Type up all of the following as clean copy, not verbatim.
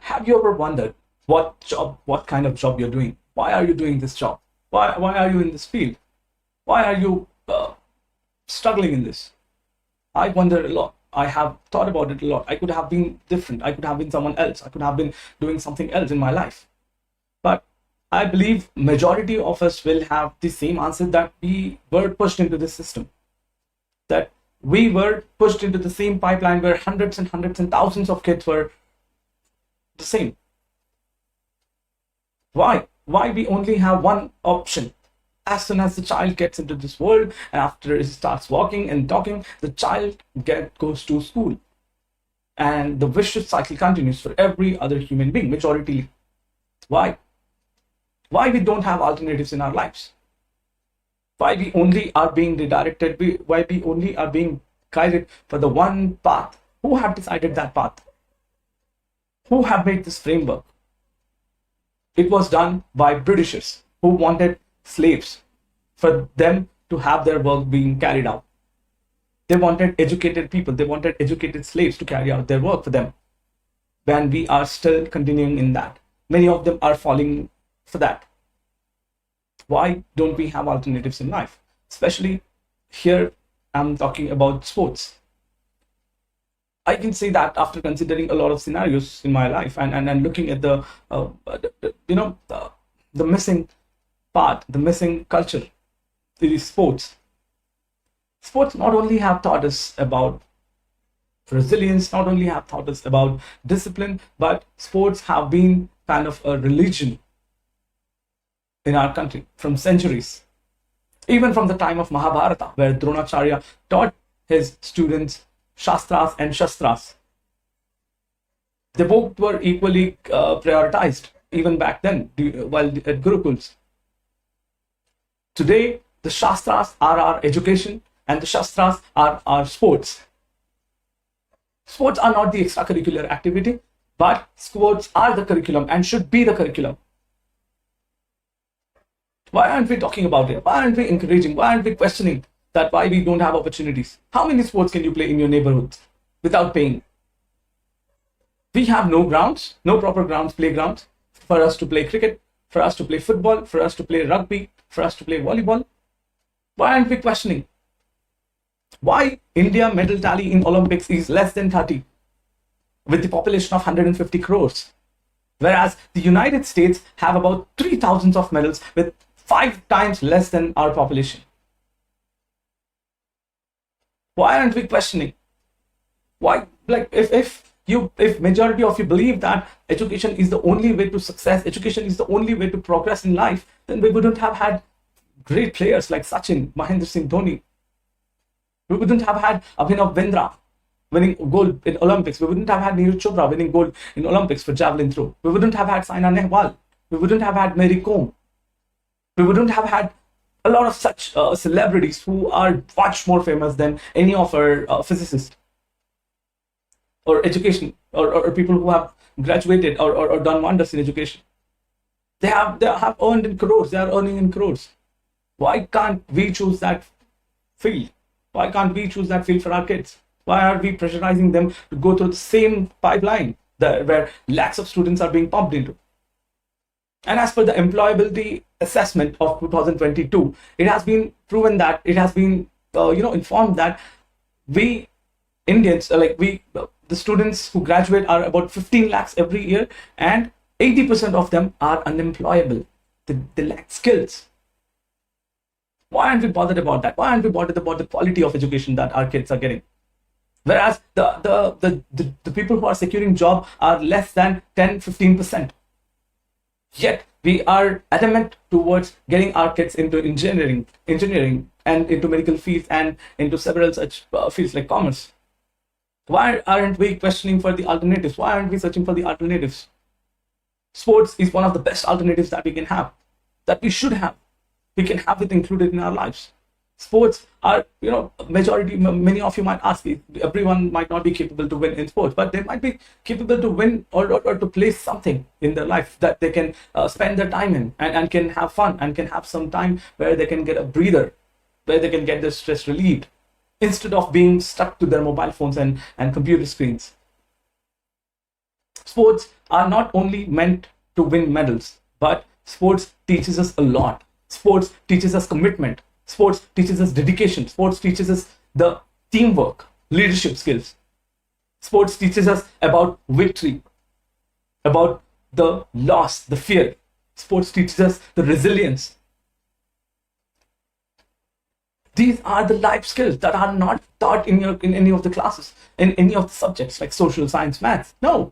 Have you ever wondered what kind of job you're doing? Why are you doing this job? Why are you in this field? Why are you struggling in this? I wonder a lot. I have thought about it a lot. I could have been different. I could have been someone else. I could have been doing something else in my life. But I believe majority of us will have the same answer, that we were pushed into this system. That we were pushed into the same pipeline where hundreds and thousands of kids were the same. Why? Why we only have one option? As soon as the child gets into this world, and after he starts walking and talking, the child goes to school. And the vicious cycle continues for every other human being, majority. Why? Why we don't have alternatives in our lives? Why we only are being redirected? Why we only are being guided for the one path? Who have decided that path? Who have made this framework? It was done by Britishers who wanted slaves, for them to have their work being carried out. They wanted educated people. They wanted educated slaves to carry out their work for them. When we are still continuing in that, many of them are falling for that. Why don't we have alternatives in life? Especially here, I'm talking about sports. I can say that after considering a lot of scenarios in my life, and looking at the missing part, the missing culture, is sports. Sports not only have taught us about resilience, not only have taught us about discipline, but sports have been kind of a religion in our country from centuries. Even from the time of Mahabharata, where Dronacharya taught his students Shastras and Shastras. They both were equally prioritized even back then, while at Gurukuls. Today, the Shastras are our education and the Shastras are our sports. Sports are not the extracurricular activity, but sports are the curriculum and should be the curriculum. Why aren't we talking about it? Why aren't we encouraging? Why aren't we questioning that why we don't have opportunities? How many sports can you play in your neighborhood without paying? We have no grounds, no proper grounds, playgrounds for us to play cricket, for us to play football, for us to play rugby, for us to play volleyball. Why aren't we questioning? Why India medal tally in Olympics is less than 30 with the population of 150 crores? Whereas the United States have about 3,000 of medals with 5 times less than our population. Why aren't we questioning? Why, like, if majority of you believe that education is the only way to success, education is the only way to progress in life, then we wouldn't have had great players like Sachin, Mahendra Singh Dhoni. We wouldn't have had Abhinav Bindra winning gold in Olympics. We wouldn't have had Neeraj Chopra winning gold in Olympics for javelin throw. We wouldn't have had Saina Nehwal. We wouldn't have had Mary Kom. We wouldn't have had a lot of such celebrities who are much more famous than any of our physicists or education or people who have graduated or done wonders in education. They have earned in crores. They are earning in crores. Why can't we choose that field? Why can't we choose that field for our kids? Why are we pressurizing them to go through the same pipeline where lakhs of students are being pumped into? And as per the employability assessment of 2022, it has been proven that it has been informed that we Indians, the students who graduate are about 15 lakhs every year, and 80% of them are unemployable. They lack skills. Why aren't we bothered about that? Why aren't we bothered about the quality of education that our kids are getting? Whereas the people who are securing job are less than 10-15%. Yet we are adamant towards getting our kids into engineering and into medical fields and into several such fields like commerce. Why aren't we questioning for the alternatives? Why aren't we searching for the alternatives? Sports is one of the best alternatives that we can have, that we should have. We can have it included in our lives. Sports are, majority, many of you might ask, everyone might not be capable to win in sports, but they might be capable to win or to play something in their life that they can spend their time in and can have fun and can have some time where they can get a breather, where they can get their stress relieved, instead of being stuck to their mobile phones and computer screens. Sports are not only meant to win medals, but sports teaches us a lot. Sports teaches us commitment. Sports teaches us dedication. Sports teaches us the teamwork, leadership skills. Sports teaches us about victory, about the loss, the fear. Sports teaches us the resilience. These are the life skills that are not taught in any of the classes, in any of the subjects like social science, maths. No,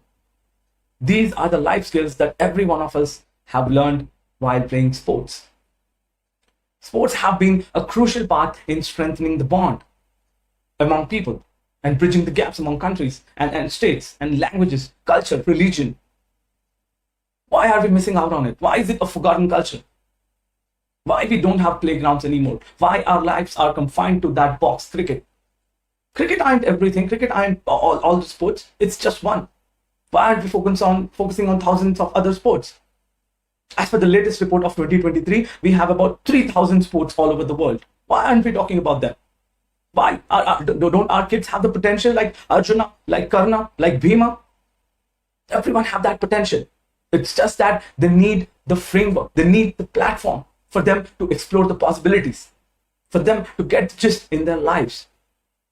these are the life skills that every one of us have learned while playing sports. Sports have been a crucial part in strengthening the bond among people and bridging the gaps among countries and states and languages, culture, religion. Why are we missing out on it? Why is it a forgotten culture? Why we don't have playgrounds anymore? Why our lives are confined to that box, cricket? Cricket aren't everything. Cricket aren't all the sports. It's just one. Why aren't we focusing on thousands of other sports? As per the latest report of 2023, we have about 3,000 sports all over the world. Why aren't we talking about them? Why? Don't our kids have the potential like Arjuna, like Karna, like Bhima? Everyone have that potential. It's just that they need the framework, they need the platform for them to explore the possibilities, for them to get gist in their lives.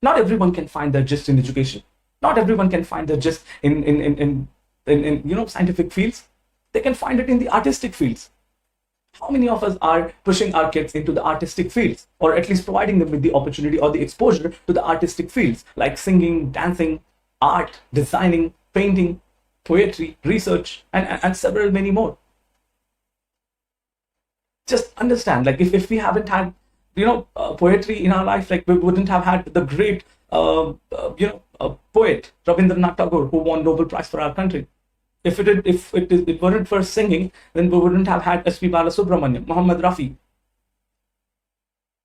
Not everyone can find their gist in education. Not everyone can find their gist in scientific fields. They can find it in the artistic fields. How many of us are pushing our kids into the artistic fields, or at least providing them with the opportunity or the exposure to the artistic fields like singing, dancing, art, designing, painting, poetry, research, and several many more? Just understand, like if we haven't had poetry in our life, like we wouldn't have had the great poet Rabindranath Tagore, who won Nobel Prize for our country. If it weren't for singing, then we wouldn't have had S.P. Balasubramaniam, Muhammad Rafi.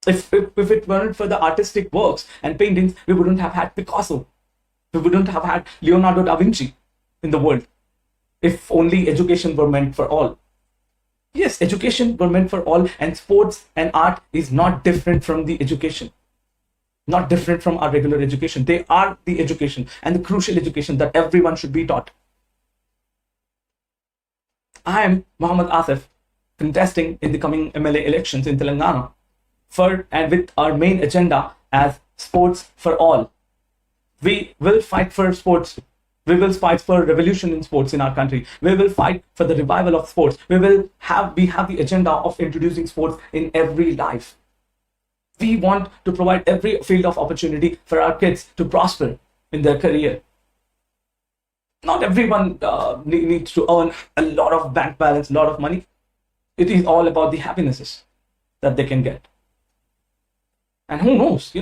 If it weren't for the artistic works and paintings, we wouldn't have had Picasso. We wouldn't have had Leonardo da Vinci in the world. If only education were meant for all. Yes, education were meant for all, and sports and art is not different from the education. Not different from our regular education. They are the education and the crucial education that everyone should be taught. I am Muhammad Asif, contesting in the coming MLA elections in Telangana and with our main agenda as sports for all. We will fight for sports. We will fight for revolution in sports in our country. We will fight for the revival of sports. We have the agenda of introducing sports in every life. We want to provide every field of opportunity for our kids to prosper in their career. Not everyone needs to earn a lot of bank balance, a lot of money. It is all about the happinesses that they can get. And who knows,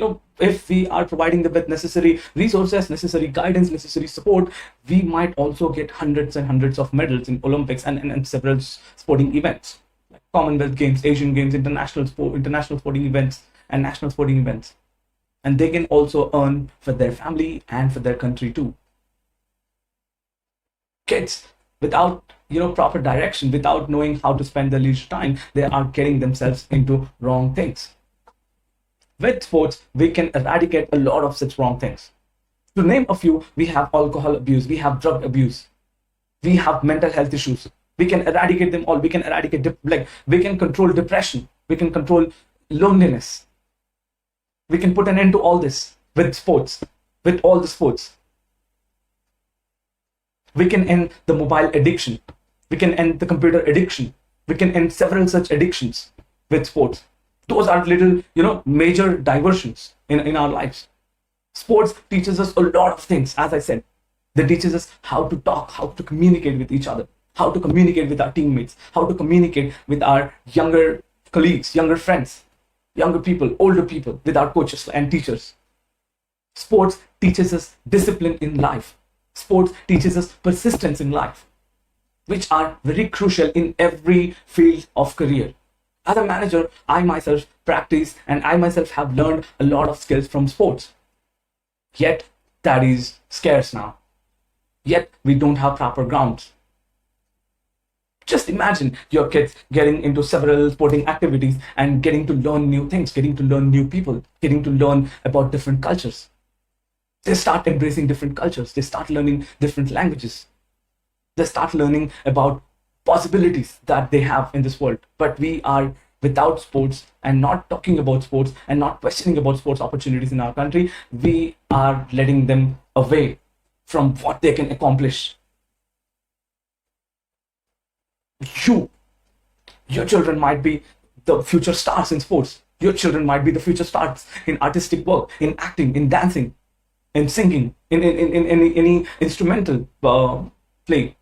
if we are providing them with necessary resources, necessary guidance, necessary support, we might also get hundreds and hundreds of medals in Olympics and several sporting events, like Commonwealth Games, Asian Games, international sporting events, and national sporting events. And they can also earn for their family and for their country too. Kids, without proper direction, without knowing how to spend their leisure time, they are getting themselves into wrong things. With sports, we can eradicate a lot of such wrong things. To name a few, we have alcohol abuse, we have drug abuse, we have mental health issues. We can eradicate them all. We can we can control depression, we can control loneliness. We can put an end to all this with sports, with all the sports. We can end the mobile addiction. We can end the computer addiction. We can end several such addictions with sports. Those are little, major diversions in our lives. Sports teaches us a lot of things, as I said. They teaches us how to talk, how to communicate with each other, how to communicate with our teammates, how to communicate with our younger colleagues, younger friends, younger people, older people, with our coaches and teachers. Sports teaches us discipline in life. Sports teaches us persistence in life, which are very crucial in every field of career. As a manager, I myself practice and I myself have learned a lot of skills from sports. Yet, that is scarce now. Yet, we don't have proper grounds. Just imagine your kids getting into several sporting activities and getting to learn new things, getting to learn new people, getting to learn about different cultures. They start embracing different cultures. They start learning different languages. They start learning about possibilities that they have in this world. But we are without sports and not talking about sports and not questioning about sports opportunities in our country. We are letting them away from what they can accomplish. You, your children might be the future stars in sports. Your children might be the future stars in artistic work, in acting, in dancing, in singing, in any instrumental play.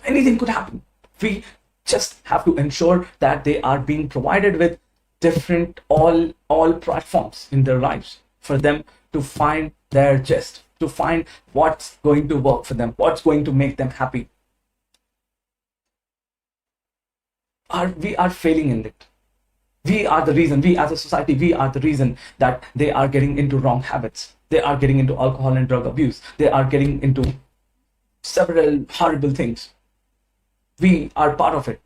Anything could happen. We just have to ensure that they are being provided with different all platforms in their lives for them to find their gist, to find what's going to work for them, what's going to make them happy. We are failing in it. We are the reason, we as a society, we are the reason that they are getting into wrong habits. They are getting into alcohol and drug abuse. They are getting into several horrible things. We are part of it.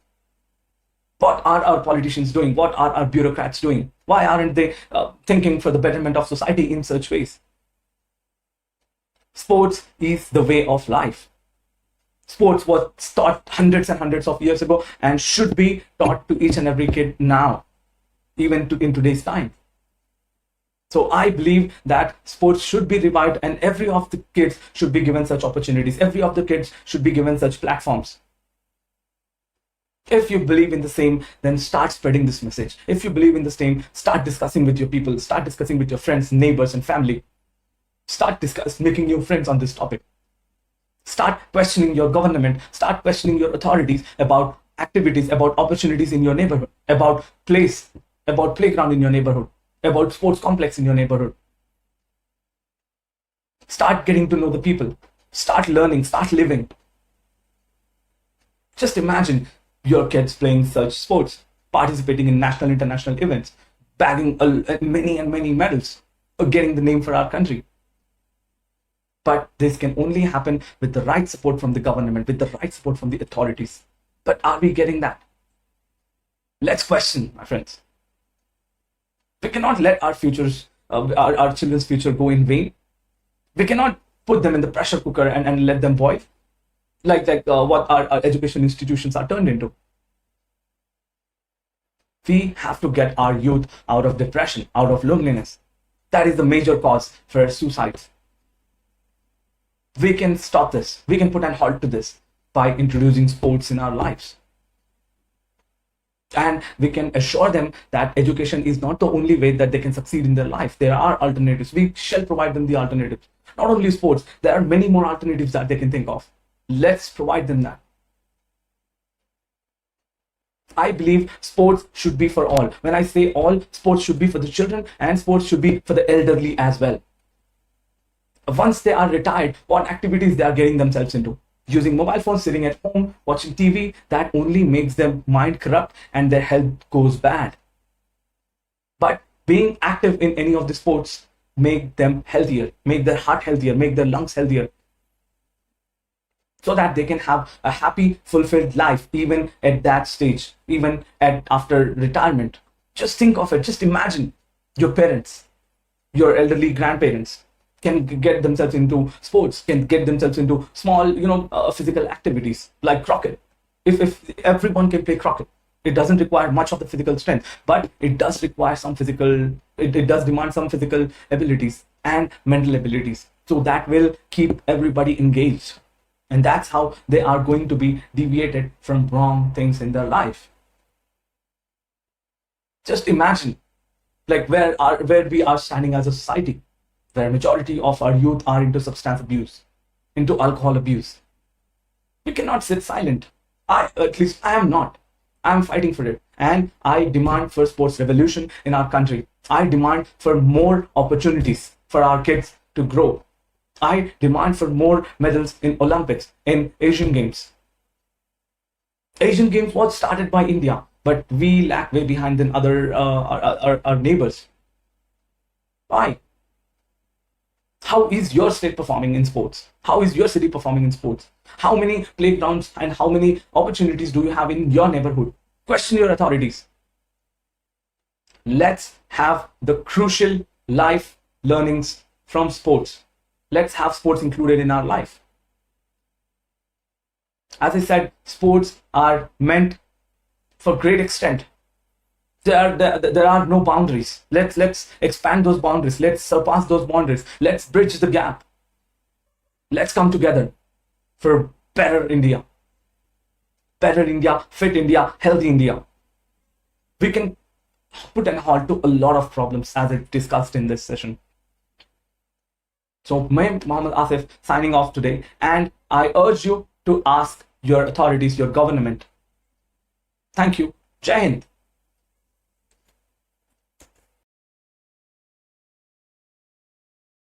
What are our politicians doing? What are our bureaucrats doing? Why aren't they thinking for the betterment of society in such ways? Sports is the way of life. Sports was taught hundreds and hundreds of years ago and should be taught to each and every kid now, even in today's time. So I believe that sports should be revived and every of the kids should be given such opportunities. Every of the kids should be given such platforms. If you believe in the same, then start spreading this message. If you believe in the same, start discussing with your people, start discussing with your friends, neighbors, and family. Start making new friends on this topic. Start questioning your government, start questioning your authorities about activities, about opportunities in your neighborhood, about playground in your neighborhood, about sports complex in your neighborhood. Start getting to know the people, start learning, start living. Just imagine your kids playing such sports, participating in national, international events, bagging many and many medals, or getting the name for our country. But this can only happen with the right support from the government, with the right support from the authorities. But are we getting that? Let's question, my friends. We cannot let our children's future go in vain. We cannot put them in the pressure cooker and let them boil, like what our education institutions are turned into. We have to get our youth out of depression, out of loneliness. That is the major cause for suicides. We can stop this. We can put an halt to this by introducing sports in our lives. And we can assure them that education is not the only way that they can succeed in their life. There are alternatives. We shall provide them the alternatives. Not only sports, there are many more alternatives that they can think of. Let's provide them that. I believe sports should be for all. When I say all, sports should be for the children and sports should be for the elderly as well. Once they are retired, what activities they are getting themselves into? Using mobile phones, sitting at home, watching TV, that only makes their mind corrupt and their health goes bad. But being active in any of the sports make them healthier, make their heart healthier, make their lungs healthier, so that they can have a happy, fulfilled life even at that stage, even after retirement. Just think of it. Just imagine your parents, your elderly grandparents can get themselves into sports, can get themselves into small, physical activities like croquet. If everyone can play croquet, it doesn't require much of the physical strength, but it does require some it does demand some physical abilities and mental abilities. So that will keep everybody engaged. And that's how they are going to be deviated from wrong things in their life. Just imagine where we are standing as a society, where majority of our youth are into substance abuse, into alcohol abuse. We cannot sit silent. At least I am not. I am fighting for it. And I demand for sports revolution in our country. I demand for more opportunities for our kids to grow. I demand for more medals in Olympics, in Asian Games. Asian Games was started by India, but we lag way behind than other our neighbors. Why? How is your state performing in sports? How is your city performing in sports? How many playgrounds and how many opportunities do you have in your neighborhood? Question your authorities. Let's have the crucial life learnings from sports. Let's have sports included in our life. As I said, sports are meant for great extent. There are no boundaries. Let's expand those boundaries. Let's surpass those boundaries. Let's bridge the gap. Let's come together for better India. Better India, fit India, healthy India. We can put an halt to a lot of problems as I discussed in this session. So, my Mohammed Asif signing off today, and I urge you to ask your authorities, your government. Thank you. Jai Hind.